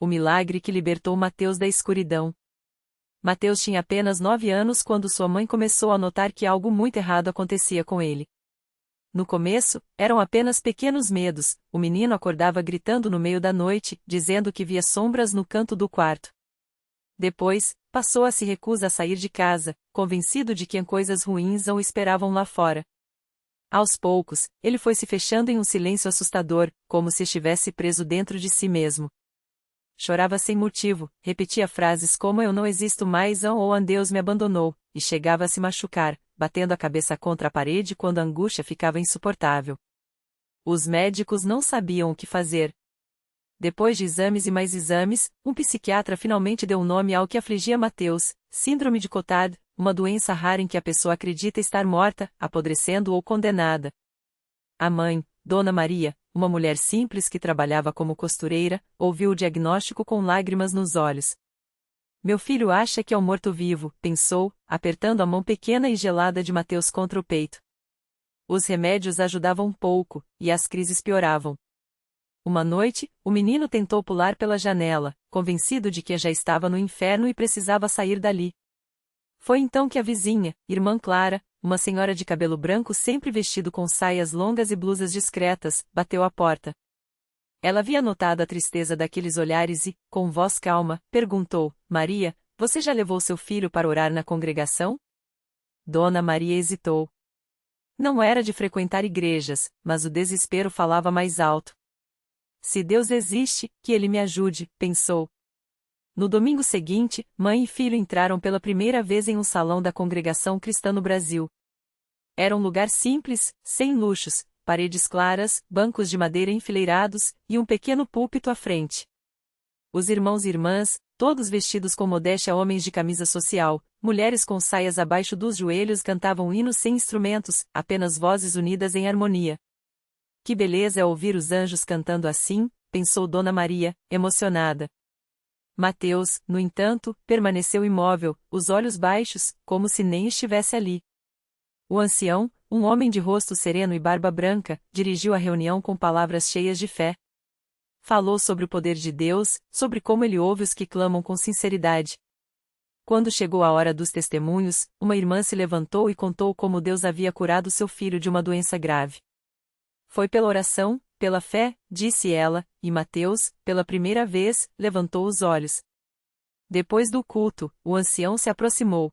o milagre que libertou Mateus da escuridão. Mateus tinha apenas 9 anos quando sua mãe começou a notar que algo muito errado acontecia com ele. No começo, eram apenas pequenos medos. O menino acordava gritando no meio da noite, dizendo que via sombras no canto do quarto. Depois, passou a se recusar a sair de casa, convencido de que coisas ruins o esperavam lá fora. Aos poucos, ele foi se fechando em um silêncio assustador, como se estivesse preso dentro de si mesmo. Chorava sem motivo, repetia frases como "eu não existo mais" ou "Deus me abandonou", e chegava a se machucar, batendo a cabeça contra a parede quando a angústia ficava insuportável. Os médicos não sabiam o que fazer. Depois de exames e mais exames, um psiquiatra finalmente deu nome ao que afligia Mateus: síndrome de Cotard, uma doença rara em que a pessoa acredita estar morta, apodrecendo ou condenada. A mãe, Dona Maria, uma mulher simples que trabalhava como costureira, ouviu o diagnóstico com lágrimas nos olhos. "Meu filho acha que é um morto-vivo", pensou, apertando a mão pequena e gelada de Mateus contra o peito. Os remédios ajudavam pouco, e as crises pioravam. Uma noite, o menino tentou pular pela janela, convencido de que já estava no inferno e precisava sair dali. Foi então que a vizinha, irmã Clara, uma senhora de cabelo branco sempre vestido com saias longas e blusas discretas, bateu à porta. Ela havia notado a tristeza daqueles olhares e, com voz calma, perguntou: "Maria, você já levou seu filho para orar na congregação?" Dona Maria hesitou. Não era de frequentar igrejas, mas o desespero falava mais alto. "Se Deus existe, que Ele me ajude", pensou. No domingo seguinte, mãe e filho entraram pela primeira vez em um salão da Congregação Cristã no Brasil. Era um lugar simples, sem luxos, paredes claras, bancos de madeira enfileirados, e um pequeno púlpito à frente. Os irmãos e irmãs, todos vestidos com modéstia, homens de camisa social, mulheres com saias abaixo dos joelhos, cantavam hinos sem instrumentos, apenas vozes unidas em harmonia. "Que beleza é ouvir os anjos cantando assim", pensou Dona Maria, emocionada. Mateus, no entanto, permaneceu imóvel, os olhos baixos, como se nem estivesse ali. O ancião, um homem de rosto sereno e barba branca, dirigiu a reunião com palavras cheias de fé. Falou sobre o poder de Deus, sobre como ele ouve os que clamam com sinceridade. Quando chegou a hora dos testemunhos, uma irmã se levantou e contou como Deus havia curado seu filho de uma doença grave. "Foi pela oração, pela fé", disse ela, e Mateus, pela primeira vez, levantou os olhos. Depois do culto, o ancião se aproximou.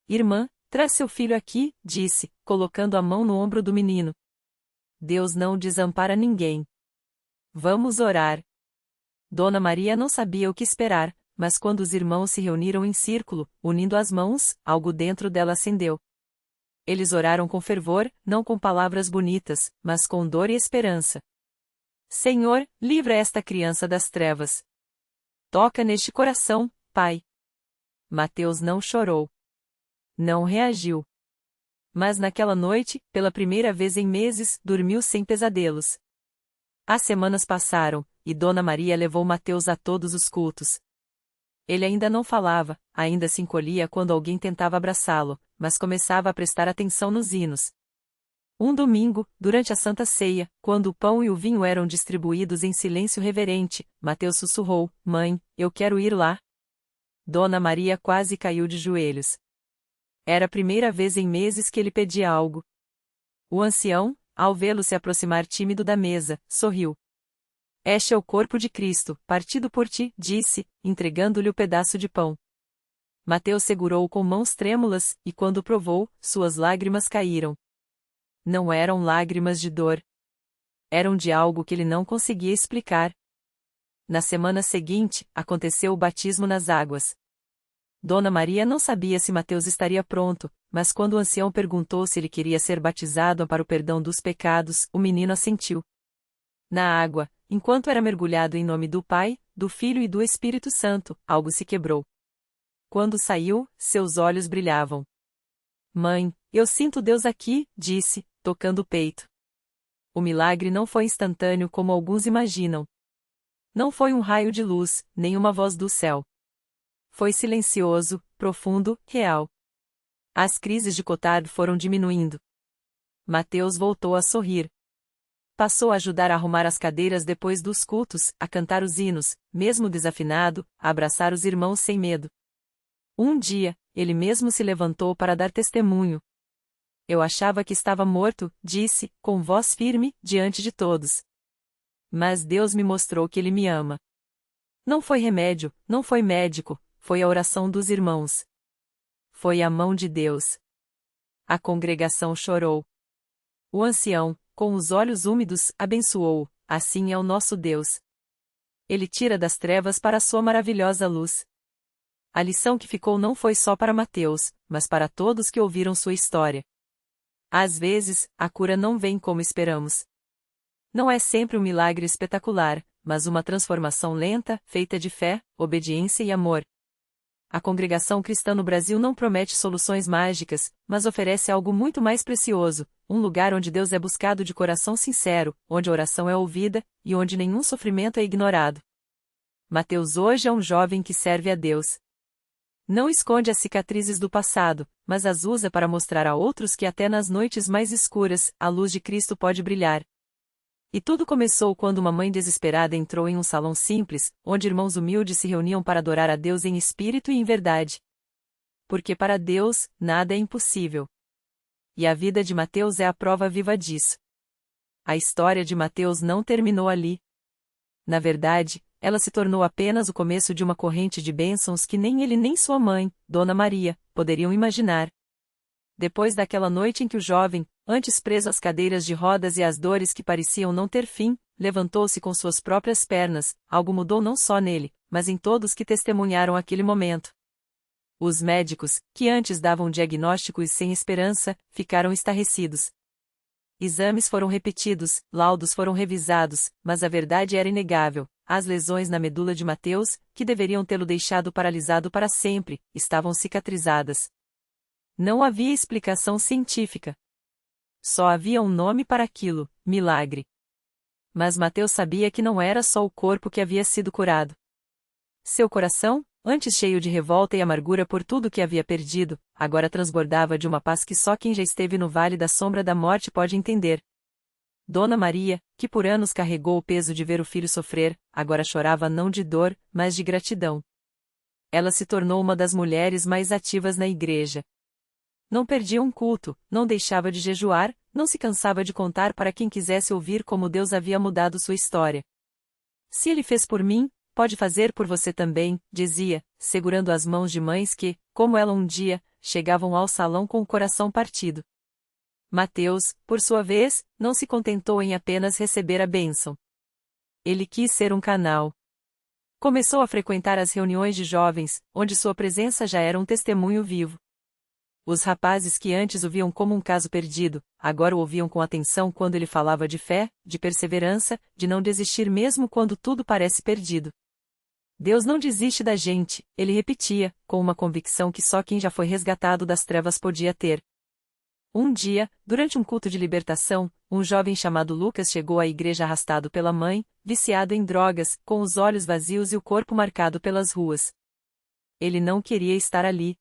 "Irmã, traz seu filho aqui", disse, colocando a mão no ombro do menino. "Deus não desampara ninguém. Vamos orar." Dona Maria não sabia o que esperar, mas quando os irmãos se reuniram em círculo, unindo as mãos, algo dentro dela acendeu. Eles oraram com fervor, não com palavras bonitas, mas com dor e esperança. "Senhor, livra esta criança das trevas. Toca neste coração, Pai." Mateus não chorou. Não reagiu. Mas naquela noite, pela primeira vez em meses, dormiu sem pesadelos. As semanas passaram, e Dona Maria levou Mateus a todos os cultos. Ele ainda não falava, ainda se encolhia quando alguém tentava abraçá-lo, mas começava a prestar atenção nos hinos. Um domingo, durante a Santa Ceia, quando o pão e o vinho eram distribuídos em silêncio reverente, Mateus sussurrou: "Mãe, eu quero ir lá." Dona Maria quase caiu de joelhos. Era a primeira vez em meses que ele pedia algo. O ancião, ao vê-lo se aproximar tímido da mesa, sorriu. "Este é o corpo de Cristo, partido por ti", disse, entregando-lhe o pedaço de pão. Mateus segurou-o com mãos trêmulas, e quando provou, suas lágrimas caíram. Não eram lágrimas de dor. Eram de algo que ele não conseguia explicar. Na semana seguinte, aconteceu o batismo nas águas. Dona Maria não sabia se Mateus estaria pronto, mas quando o ancião perguntou se ele queria ser batizado para o perdão dos pecados, o menino assentiu. Na água, enquanto era mergulhado em nome do Pai, do Filho e do Espírito Santo, algo se quebrou. Quando saiu, seus olhos brilhavam. "Mãe, eu sinto Deus aqui", disse, tocando o peito. O milagre não foi instantâneo como alguns imaginam. Não foi um raio de luz, nem uma voz do céu. Foi silencioso, profundo, real. As crises de Cotard foram diminuindo. Mateus voltou a sorrir. passou a ajudar a arrumar as cadeiras depois dos cultos, a cantar os hinos, mesmo desafinado, a abraçar os irmãos sem medo. Um dia, ele mesmo se levantou para dar testemunho. Eu achava que estava morto, disse, com voz firme, diante de todos. Mas Deus me mostrou que Ele me ama. Não foi remédio, não foi médico, foi a oração dos irmãos. Foi a mão de Deus. A congregação chorou. O ancião, com os olhos úmidos, abençoou, assim é o nosso Deus. Ele tira das trevas para a sua maravilhosa luz. A lição que ficou não foi só para Mateus, mas para todos que ouviram sua história. Às vezes, a cura não vem como esperamos. Não é sempre um milagre espetacular, mas uma transformação lenta, feita de fé, obediência e amor. A congregação cristã no Brasil não promete soluções mágicas, mas oferece algo muito mais precioso, um lugar onde Deus é buscado de coração sincero, onde a oração é ouvida, e onde nenhum sofrimento é ignorado. Mateus hoje é um jovem que serve a Deus. Não esconde as cicatrizes do passado, mas as usa para mostrar a outros que até nas noites mais escuras, a luz de Cristo pode brilhar. E tudo começou quando uma mãe desesperada entrou em um salão simples, onde irmãos humildes se reuniam para adorar a Deus em espírito e em verdade. Porque para Deus, nada é impossível. E a vida de Mateus é a prova viva disso. A história de Mateus não terminou ali. Na verdade, ela se tornou apenas o começo de uma corrente de bênçãos que nem ele nem sua mãe, Dona Maria, poderiam imaginar. Depois daquela noite em que o jovem, antes preso às cadeiras de rodas e às dores que pareciam não ter fim, levantou-se com suas próprias pernas, algo mudou não só nele, mas em todos que testemunharam aquele momento. Os médicos, que antes davam diagnósticos sem esperança, ficaram estarrecidos. Exames foram repetidos, laudos foram revisados, mas a verdade era inegável. As lesões na medula de Mateus, que deveriam tê-lo deixado paralisado para sempre, estavam cicatrizadas. Não havia explicação científica. Só havia um nome para aquilo: milagre. Mas Mateus sabia que não era só o corpo que havia sido curado. Seu coração, antes cheio de revolta e amargura por tudo que havia perdido, agora transbordava de uma paz que só quem já esteve no vale da sombra da morte pode entender. Dona Maria, que por anos carregou o peso de ver o filho sofrer, agora chorava não de dor, mas de gratidão. Ela se tornou uma das mulheres mais ativas na igreja. Não perdia um culto, não deixava de jejuar, não se cansava de contar para quem quisesse ouvir como Deus havia mudado sua história. Se Ele fez por mim, pode fazer por você também, dizia, segurando as mãos de mães que, como ela um dia, chegavam ao salão com o coração partido. Mateus, por sua vez, não se contentou em apenas receber a bênção. Ele quis ser um canal. Começou a frequentar as reuniões de jovens, onde sua presença já era um testemunho vivo. Os rapazes que antes o viam como um caso perdido, agora o ouviam com atenção quando ele falava de fé, de perseverança, de não desistir mesmo quando tudo parece perdido. Deus não desiste da gente, ele repetia, com uma convicção que só quem já foi resgatado das trevas podia ter. Um dia, durante um culto de libertação, um jovem chamado Lucas chegou à igreja arrastado pela mãe, viciado em drogas, com os olhos vazios e o corpo marcado pelas ruas. Ele não queria estar ali.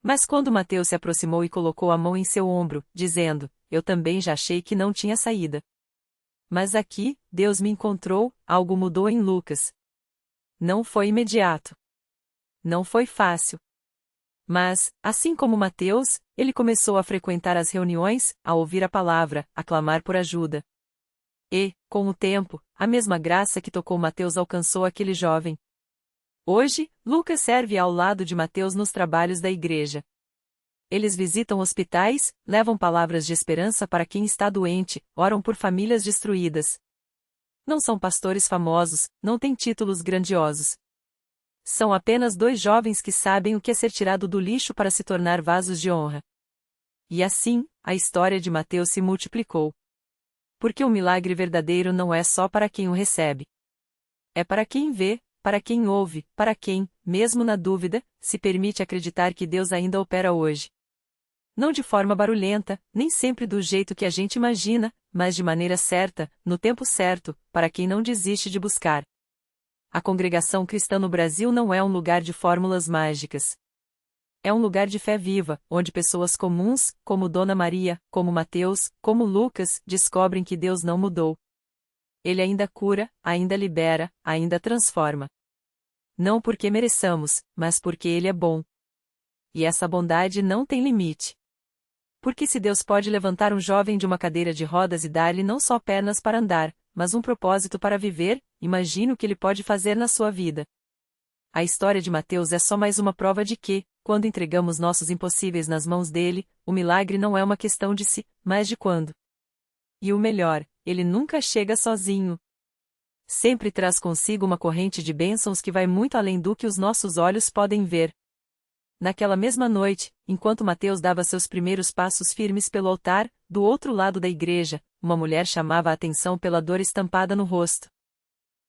Mas quando Mateus se aproximou e colocou a mão em seu ombro, dizendo: "Eu também já achei que não tinha saída. Mas aqui, Deus me encontrou", algo mudou em Lucas. Não foi imediato. Não foi fácil. Mas, assim como Mateus, ele começou a frequentar as reuniões, a ouvir a palavra, a clamar por ajuda. E, com o tempo, a mesma graça que tocou Mateus alcançou aquele jovem. Hoje, Lucas serve ao lado de Mateus nos trabalhos da igreja. Eles visitam hospitais, levam palavras de esperança para quem está doente, oram por famílias destruídas. Não são pastores famosos, não têm títulos grandiosos. São apenas dois jovens que sabem o que é ser tirado do lixo para se tornar vasos de honra. E assim, a história de Mateus se multiplicou. Porque o milagre verdadeiro não é só para quem o recebe. É para quem vê, para quem ouve, para quem, mesmo na dúvida, se permite acreditar que Deus ainda opera hoje. Não de forma barulhenta, nem sempre do jeito que a gente imagina, mas de maneira certa, no tempo certo, para quem não desiste de buscar. A congregação cristã no Brasil não é um lugar de fórmulas mágicas. É um lugar de fé viva, onde pessoas comuns, como Dona Maria, como Mateus, como Lucas, descobrem que Deus não mudou. Ele ainda cura, ainda libera, ainda transforma. Não porque mereçamos, mas porque Ele é bom. E essa bondade não tem limite. Porque se Deus pode levantar um jovem de uma cadeira de rodas e dar-lhe não só pernas para andar, mas um propósito para viver, imagine o que Ele pode fazer na sua vida. A história de Mateus é só mais uma prova de que, quando entregamos nossos impossíveis nas mãos dele, o milagre não é uma questão de se, mas de quando. E o melhor, ele nunca chega sozinho. Sempre traz consigo uma corrente de bênçãos que vai muito além do que os nossos olhos podem ver. Naquela mesma noite, enquanto Mateus dava seus primeiros passos firmes pelo altar, do outro lado da igreja, uma mulher chamava a atenção pela dor estampada no rosto.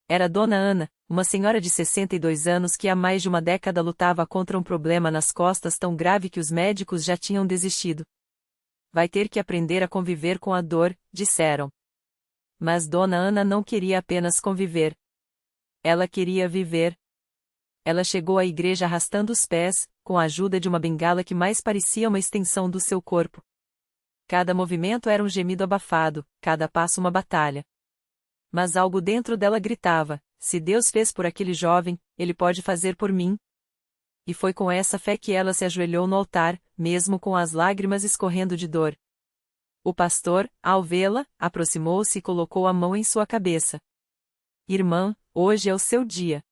Era Dona Ana, uma senhora de 62 anos que há mais de uma década lutava contra um problema nas costas tão grave que os médicos já tinham desistido. Vai ter que aprender a conviver com a dor, disseram. Mas Dona Ana não queria apenas conviver. Ela queria viver. Ela chegou à igreja arrastando os pés, com a ajuda de uma bengala que mais parecia uma extensão do seu corpo. Cada movimento era um gemido abafado, cada passo uma batalha. Mas algo dentro dela gritava: se Deus fez por aquele jovem, Ele pode fazer por mim. E foi com essa fé que ela se ajoelhou no altar, mesmo com as lágrimas escorrendo de dor. O pastor, ao vê-la, aproximou-se e colocou a mão em sua cabeça. Irmã, hoje é o seu dia.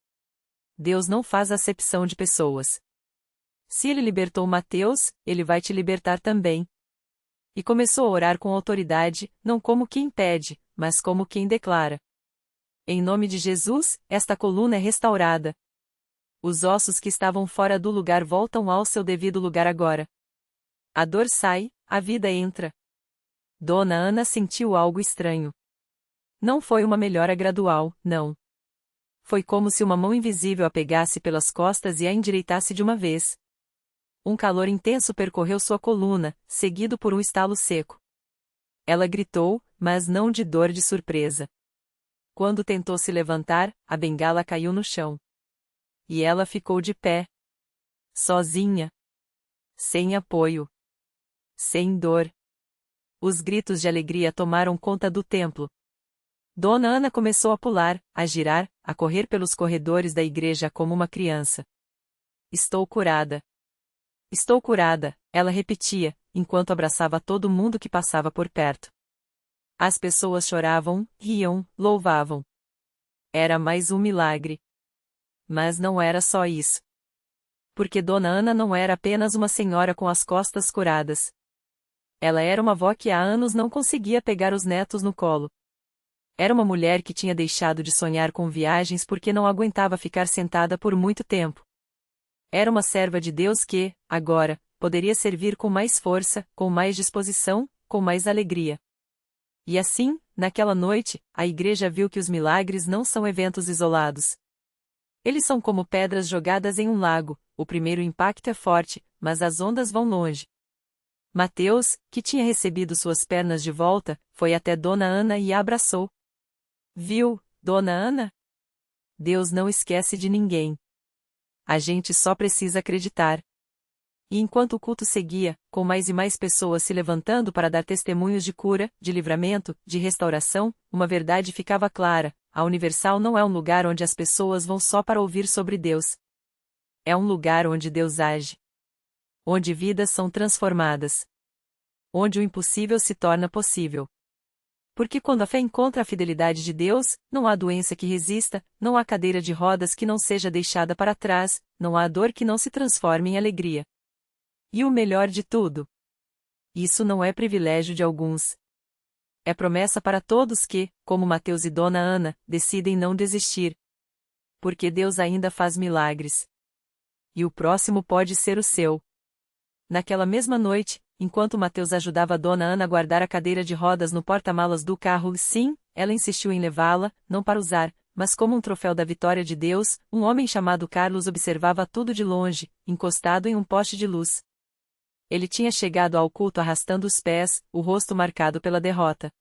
Deus não faz acepção de pessoas. Se Ele libertou Mateus, Ele vai te libertar também. E começou a orar com autoridade, não como quem pede, mas como quem declara. Em nome de Jesus, esta coluna é restaurada. Os ossos que estavam fora do lugar voltam ao seu devido lugar agora. A dor sai, a vida entra. Dona Ana sentiu algo estranho. Não foi uma melhora gradual, não. Foi como se uma mão invisível a pegasse pelas costas e a endireitasse de uma vez. Um calor intenso percorreu sua coluna, seguido por um estalo seco. Ela gritou, mas não de dor, de surpresa. Quando tentou se levantar, a bengala caiu no chão. E ela ficou de pé. Sozinha. Sem apoio. Sem dor. Os gritos de alegria tomaram conta do templo. Dona Ana começou a pular, a girar, a correr pelos corredores da igreja como uma criança. Estou curada. Estou curada, ela repetia, enquanto abraçava todo mundo que passava por perto. As pessoas choravam, riam, louvavam. Era mais um milagre. Mas não era só isso. Porque Dona Ana não era apenas uma senhora com as costas curadas. Ela era uma avó que há anos não conseguia pegar os netos no colo. Era uma mulher que tinha deixado de sonhar com viagens porque não aguentava ficar sentada por muito tempo. Era uma serva de Deus que, agora, poderia servir com mais força, com mais disposição, com mais alegria. E assim, naquela noite, a igreja viu que os milagres não são eventos isolados. Eles são como pedras jogadas em um lago, o primeiro impacto é forte, mas as ondas vão longe. Mateus, que tinha recebido suas pernas de volta, foi até Dona Ana e a abraçou. Viu, Dona Ana? Deus não esquece de ninguém. A gente só precisa acreditar. E enquanto o culto seguia, com mais e mais pessoas se levantando para dar testemunhos de cura, de livramento, de restauração, uma verdade ficava clara: a Universal não é um lugar onde as pessoas vão só para ouvir sobre Deus. É um lugar onde Deus age. Onde vidas são transformadas. Onde o impossível se torna possível. Porque quando a fé encontra a fidelidade de Deus, não há doença que resista, não há cadeira de rodas que não seja deixada para trás, não há dor que não se transforme em alegria. E o melhor de tudo: isso não é privilégio de alguns. É promessa para todos que, como Mateus e Dona Ana, decidem não desistir. Porque Deus ainda faz milagres. E o próximo pode ser o seu. Naquela mesma noite, enquanto Mateus ajudava Dona Ana a guardar a cadeira de rodas no porta-malas do carro, sim, ela insistiu em levá-la, não para usar, mas como um troféu da vitória de Deus, um homem chamado Carlos observava tudo de longe, encostado em um poste de luz. Ele tinha chegado ao culto arrastando os pés, o rosto marcado pela derrota.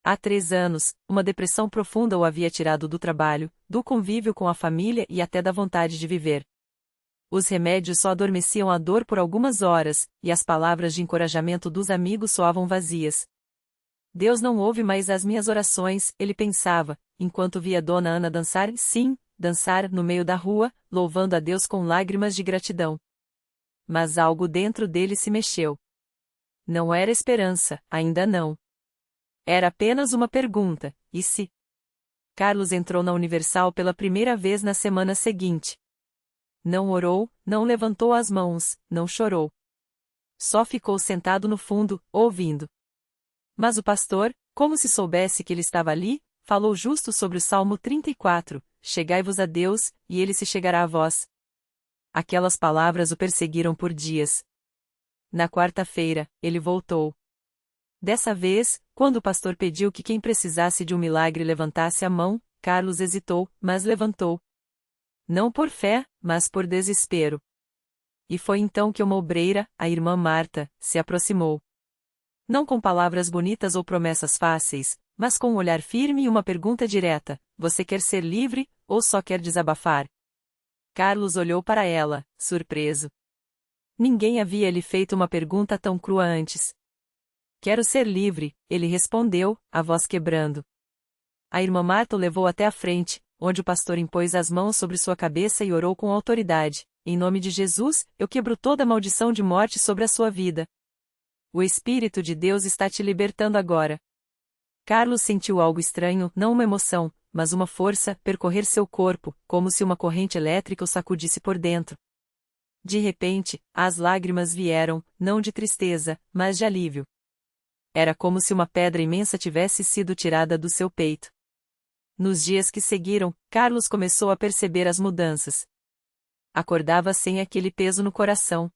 Há 3 anos, uma depressão profunda o havia tirado do trabalho, do convívio com a família e até da vontade de viver. Os remédios só adormeciam a dor por algumas horas, e as palavras de encorajamento dos amigos soavam vazias. Deus não ouve mais as minhas orações, ele pensava, enquanto via Dona Ana dançar, sim, dançar no meio da rua, louvando a Deus com lágrimas de gratidão. Mas algo dentro dele se mexeu. Não era esperança, ainda não. Era apenas uma pergunta: e se? Carlos entrou na Universal pela primeira vez na semana seguinte. Não orou, não levantou as mãos, não chorou. Só ficou sentado no fundo, ouvindo. Mas o pastor, como se soubesse que ele estava ali, falou justo sobre o Salmo 34, chegai-vos a Deus, e ele se chegará a vós. Aquelas palavras o perseguiram por dias. Na quarta-feira, ele voltou. Dessa vez, quando o pastor pediu que quem precisasse de um milagre levantasse a mão, Carlos hesitou, mas levantou. Não por fé, mas por desespero. E foi então que uma obreira, a irmã Marta, se aproximou. Não com palavras bonitas ou promessas fáceis, mas com um olhar firme e uma pergunta direta: você quer ser livre, ou só quer desabafar? Carlos olhou para ela, surpreso. Ninguém havia lhe feito uma pergunta tão crua antes. Quero ser livre, ele respondeu, a voz quebrando. A irmã Marta o levou até a frente, onde o pastor impôs as mãos sobre sua cabeça e orou com autoridade: em nome de Jesus, eu quebro toda maldição de morte sobre a sua vida. O Espírito de Deus está te libertando agora. Carlos sentiu algo estranho, não uma emoção, mas uma força, percorrer seu corpo, como se uma corrente elétrica o sacudisse por dentro. De repente, as lágrimas vieram, não de tristeza, mas de alívio. Era como se uma pedra imensa tivesse sido tirada do seu peito. Nos dias que seguiram, Carlos começou a perceber as mudanças. Acordava sem aquele peso no coração.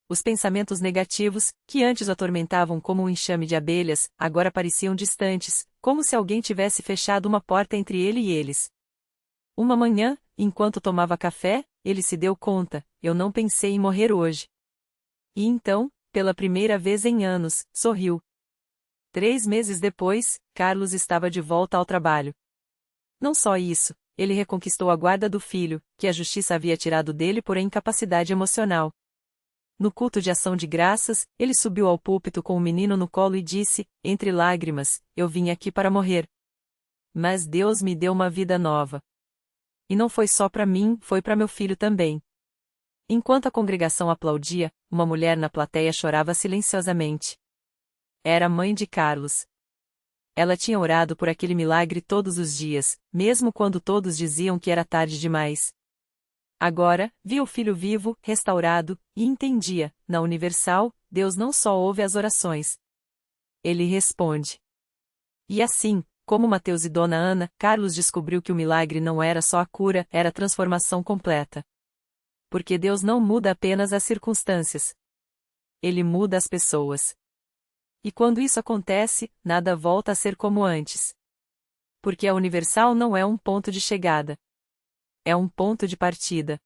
Os pensamentos negativos, que antes o atormentavam como um enxame de abelhas, agora pareciam distantes, como se alguém tivesse fechado uma porta entre ele e eles. Uma manhã, enquanto tomava café, ele se deu conta: eu não pensei em morrer hoje. E então, pela primeira vez em anos, sorriu. 3 meses depois, Carlos estava de volta ao trabalho. Não só isso, ele reconquistou a guarda do filho, que a justiça havia tirado dele por incapacidade emocional. No culto de ação de graças, ele subiu ao púlpito com o menino no colo e disse, entre lágrimas: eu vim aqui para morrer. Mas Deus me deu uma vida nova. E não foi só para mim, foi para meu filho também. Enquanto a congregação aplaudia, uma mulher na plateia chorava silenciosamente. Era a mãe de Carlos. Ela tinha orado por aquele milagre todos os dias, mesmo quando todos diziam que era tarde demais. Agora, via o filho vivo, restaurado, e entendia: na Universal, Deus não só ouve as orações. Ele responde. E assim, como Mateus e Dona Ana, Carlos descobriu que o milagre não era só a cura, era a transformação completa. Porque Deus não muda apenas as circunstâncias. Ele muda as pessoas. E quando isso acontece, nada volta a ser como antes. Porque a Universal não é um ponto de chegada. É um ponto de partida.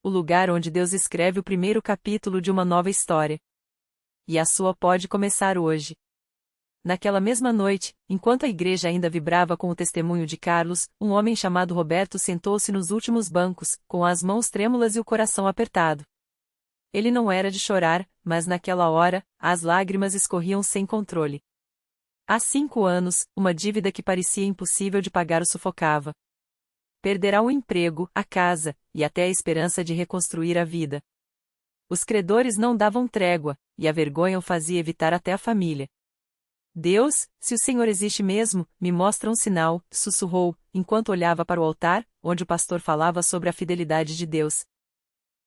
O lugar onde Deus escreve o primeiro capítulo de uma nova história. E a sua pode começar hoje. Naquela mesma noite, enquanto a igreja ainda vibrava com o testemunho de Carlos, um homem chamado Roberto sentou-se nos últimos bancos, com as mãos trêmulas e o coração apertado. Ele não era de chorar, mas naquela hora, as lágrimas escorriam sem controle. Há 5 anos, uma dívida que parecia impossível de pagar o sufocava. Perderá o emprego, a casa, e até a esperança de reconstruir a vida. Os credores não davam trégua, e a vergonha o fazia evitar até a família. Deus, se o Senhor existe mesmo, me mostra um sinal, sussurrou, enquanto olhava para o altar, onde o pastor falava sobre a fidelidade de Deus.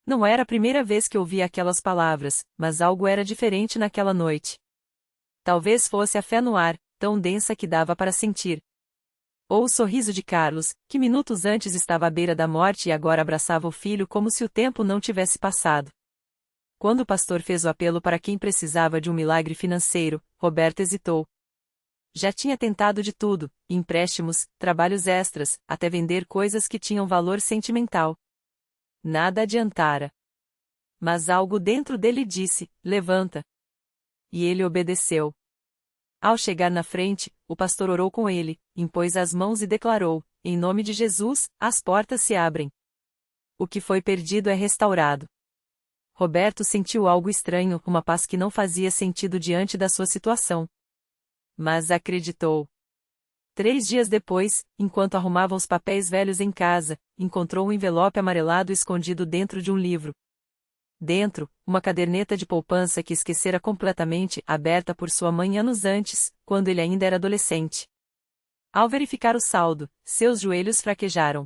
Não era a primeira vez que ouvia aquelas palavras, mas algo era diferente naquela noite. Talvez fosse a fé no ar, tão densa que dava para sentir. Ou o sorriso de Carlos, que minutos antes estava à beira da morte e agora abraçava o filho como se o tempo não tivesse passado. Quando o pastor fez o apelo para quem precisava de um milagre financeiro, Roberto hesitou. Já tinha tentado de tudo: empréstimos, trabalhos extras, até vender coisas que tinham valor sentimental. Nada adiantara. Mas algo dentro dele disse: levanta. E ele obedeceu. Ao chegar na frente, o pastor orou com ele, impôs as mãos e declarou: em nome de Jesus, as portas se abrem. O que foi perdido é restaurado. Roberto sentiu algo estranho, uma paz que não fazia sentido diante da sua situação. Mas acreditou. 3 dias depois, enquanto arrumava os papéis velhos em casa, encontrou um envelope amarelado escondido dentro de um livro. Dentro, uma caderneta de poupança que esquecera completamente, aberta por sua mãe anos antes, quando ele ainda era adolescente. Ao verificar o saldo, seus joelhos fraquejaram.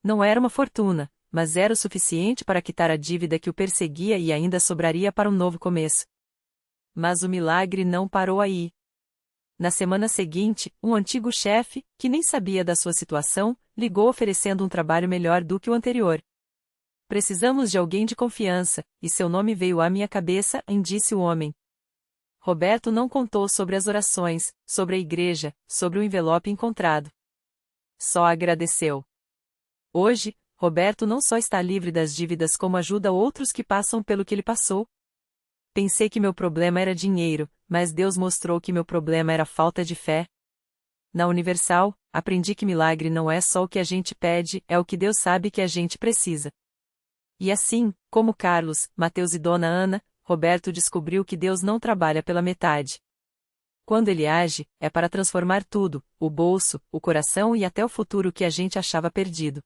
Não era uma fortuna, mas era o suficiente para quitar a dívida que o perseguia e ainda sobraria para um novo começo. Mas o milagre não parou aí. Na semana seguinte, um antigo chefe, que nem sabia da sua situação, ligou oferecendo um trabalho melhor do que o anterior. Precisamos de alguém de confiança, e seu nome veio à minha cabeça, disse o homem. Roberto não contou sobre as orações, sobre a igreja, sobre o envelope encontrado. Só agradeceu. Hoje, Roberto não só está livre das dívidas como ajuda outros que passam pelo que ele passou. Pensei que meu problema era dinheiro, mas Deus mostrou que meu problema era falta de fé. Na Universal, aprendi que milagre não é só o que a gente pede, é o que Deus sabe que a gente precisa. E assim, como Carlos, Mateus e Dona Ana, Roberto descobriu que Deus não trabalha pela metade. Quando ele age, é para transformar tudo, o bolso, o coração e até o futuro que a gente achava perdido.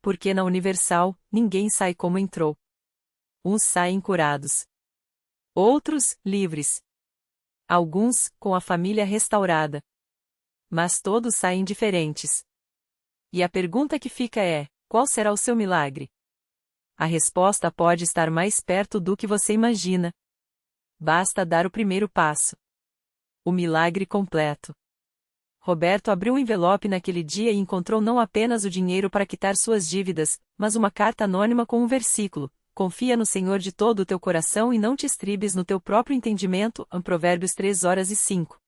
Porque na Universal, ninguém sai como entrou. Uns saem curados. Outros, livres. Alguns, com a família restaurada. Mas todos saem diferentes. E a pergunta que fica é: qual será o seu milagre? A resposta pode estar mais perto do que você imagina. Basta dar o primeiro passo. O milagre completo. Roberto abriu um envelope naquele dia e encontrou não apenas o dinheiro para quitar suas dívidas, mas uma carta anônima com um versículo: confia no Senhor de todo o teu coração e não te estribes no teu próprio entendimento. Provérbios 3:05.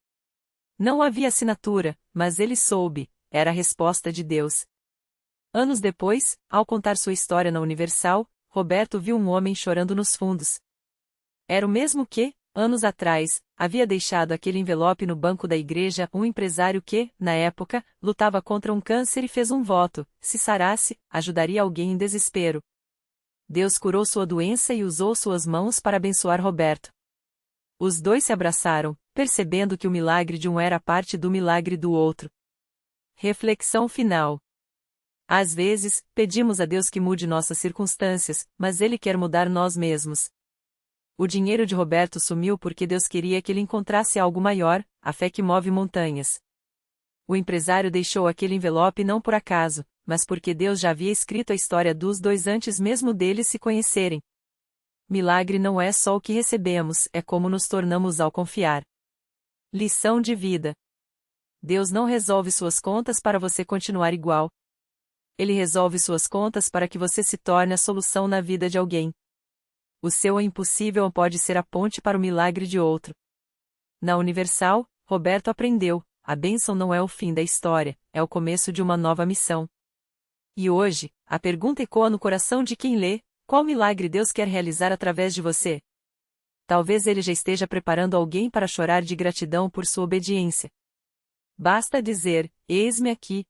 Não havia assinatura, mas ele soube, era a resposta de Deus. Anos depois, ao contar sua história na Universal, Roberto viu um homem chorando nos fundos. Era o mesmo que, anos atrás, havia deixado aquele envelope no banco da igreja, um empresário que, na época, lutava contra um câncer e fez um voto: se sarasse, ajudaria alguém em desespero. Deus curou sua doença e usou suas mãos para abençoar Roberto. Os dois se abraçaram, percebendo que o milagre de um era parte do milagre do outro. Reflexão final. Às vezes, pedimos a Deus que mude nossas circunstâncias, mas Ele quer mudar nós mesmos. O dinheiro de Roberto sumiu porque Deus queria que ele encontrasse algo maior, a fé que move montanhas. O empresário deixou aquele envelope não por acaso, mas porque Deus já havia escrito a história dos dois antes mesmo deles se conhecerem. Milagre não é só o que recebemos, é como nos tornamos ao confiar. Lição de vida. Deus não resolve suas contas para você continuar igual. Ele resolve suas contas para que você se torne a solução na vida de alguém. O seu impossível pode ser a ponte para o milagre de outro. Na Universal, Roberto aprendeu: a bênção não é o fim da história, é o começo de uma nova missão. E hoje, a pergunta ecoa no coração de quem lê: qual milagre Deus quer realizar através de você? Talvez Ele já esteja preparando alguém para chorar de gratidão por sua obediência. Basta dizer: eis-me aqui,